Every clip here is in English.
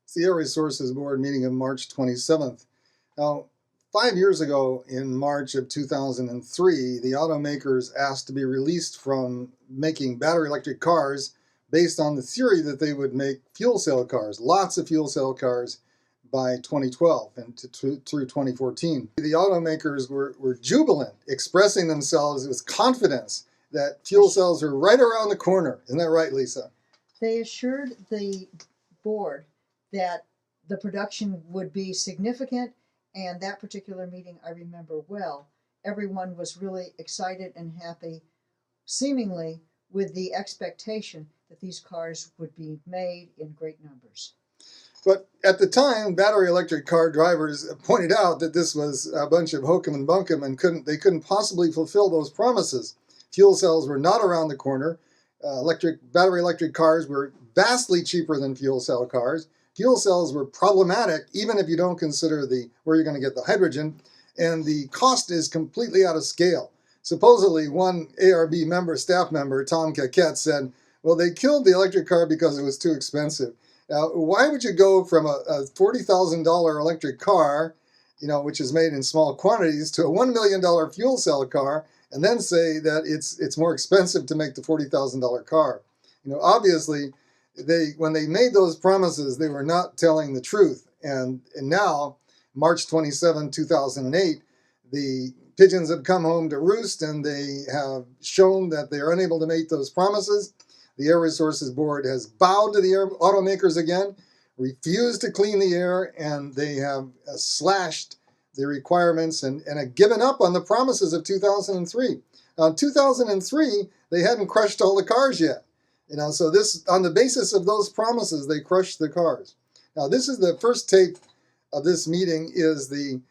It's the Air Resources Board meeting of March 27th. Now, 5 years ago, in March of 2003, the automakers asked to be released from making battery electric cars based on the theory that they would make fuel cell cars, lots of fuel cell cars, by 2012 and through 2014. The automakers were jubilant, expressing themselves with confidence that fuel cells are right around the corner. Isn't that right, Lisa? They assured the board that the production would be significant, and that particular meeting I remember well. Everyone was really excited and happy, seemingly with the expectation that these cars would be made in great numbers. But at the time, battery electric car drivers pointed out that this was a bunch of hokum and bunkum, and they couldn't possibly fulfill those promises. Fuel cells were not around the corner. Battery electric cars were vastly cheaper than fuel cell cars. Fuel cells were problematic, even if you don't consider where you're going to get the hydrogen, and the cost is completely out of scale. Supposedly, one ARB staff member, Tom Caquette, said, well, they killed the electric car because it was too expensive. Now, why would you go from a $40,000 electric car, which is made in small quantities, to a $1 million fuel cell car, and then say that it's more expensive to make the $40,000 car? Obviously, when they made those promises, they were not telling the truth. And now, March 27, 2008, the pigeons have come home to roost, and they have shown that they are unable to make those promises. The Air Resources Board has bowed to the automakers again, refused to clean the air, and they have slashed the requirements and have given up on the promises of 2003. In 2003, they hadn't crushed all the cars yet. So on the basis of those promises, they crushed the cars. Now, this is the first tape of this meeting is the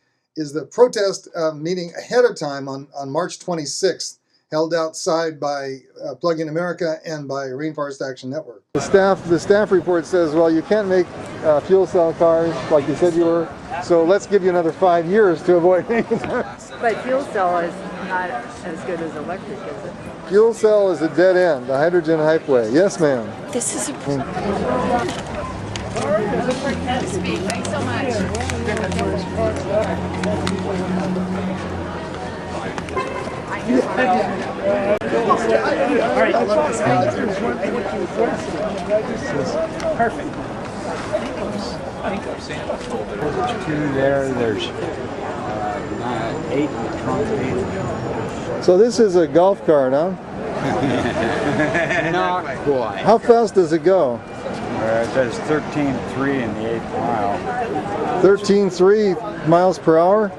protest meeting ahead of time on March 26th, held outside by Plug-in America and by Rainforest Action Network. The staff report says, well, you can't make fuel cell cars like you said you were, so let's give you another 5 years to avoid making them. But fuel cell is not as good as electric, is it? Fuel cell is a dead end, the hydrogen hypeway. Yes, ma'am. This is a... Thanks so much. All right, I love this guy. Perfect. There's 2 there, there's 8 in the trunk. So this is a golf cart, huh? Not quite. How fast does it go? It does 13.3 in the 8th mile. 13.3 miles per hour?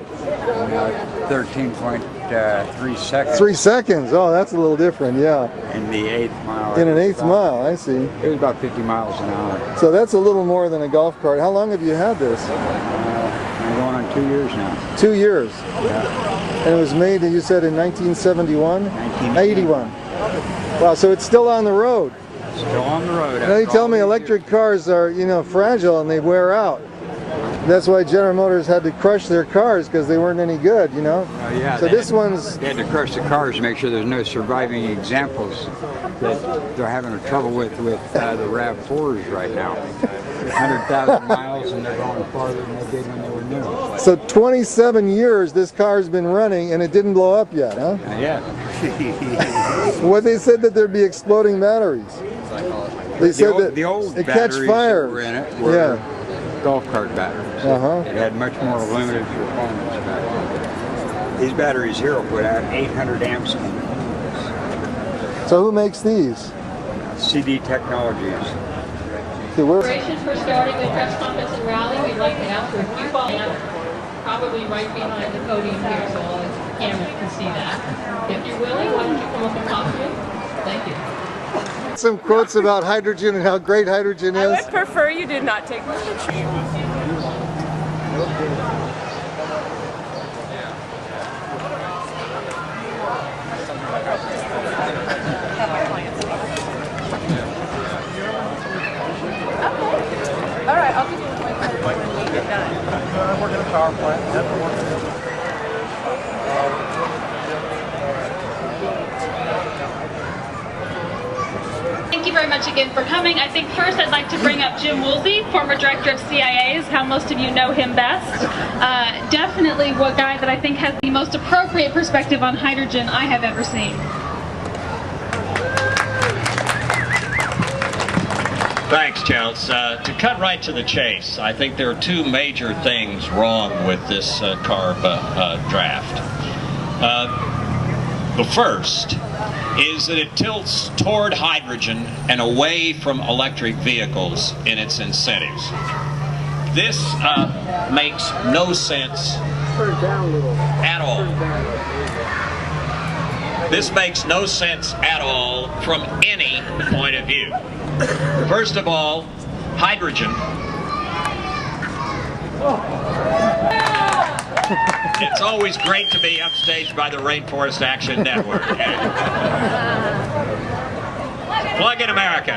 13.3 seconds. 3 seconds. Oh, that's a little different, yeah. In the 8th mile. In an 8th mile, I see. It was about 50 miles an hour. So that's a little more than a golf cart. How long have you had this? I'm going on 2 years now. 2 years. Yeah. And it was made, you said, in 1971? 1981. Wow, so it's still on the road. Still on the road. Now, you tell me electric cars are, fragile and they wear out. That's why General Motors had to crush their cars, because they weren't any good, Yeah, so this one's... They had to crush the cars to make sure there's no surviving examples that they're having trouble with the RAV4s right now. 100,000 miles and they're going farther than they did when they were new. So 27 years this car's been running and it didn't blow up yet, huh? Yeah. What they said that there'd be exploding batteries. They said that the old it catch batteries fire. that were in it were golf cart batteries. It had much more limited performance back then. These batteries here will put out 800 amps. So who makes these? CD Technologies. Preparations for starting the press conference and rally. We'd like to ask for a few comments, probably right behind the podium here, so all the cameras can see that. If you're willing, why don't you come up and talk to me? Thank you. Some quotes about hydrogen and how great hydrogen is. I would prefer you did not take my picture. All right, I'll give you my card when we get done. We're going to power plant. Thank you very much again for coming. I think first I'd like to bring up Jim Woolsey, former director of CIA's, how most of you know him best. Definitely one guy that I think has the most appropriate perspective on hydrogen I have ever seen. Thanks, Chels. To cut right to the chase, I think there are two major things wrong with this CARB draft. The first is that it tilts toward hydrogen and away from electric vehicles in its incentives. This makes no sense at all. This makes no sense at all from any point of view. First of all, hydrogen. It's always great to be upstaged by the Rainforest Action Network. Plug in America.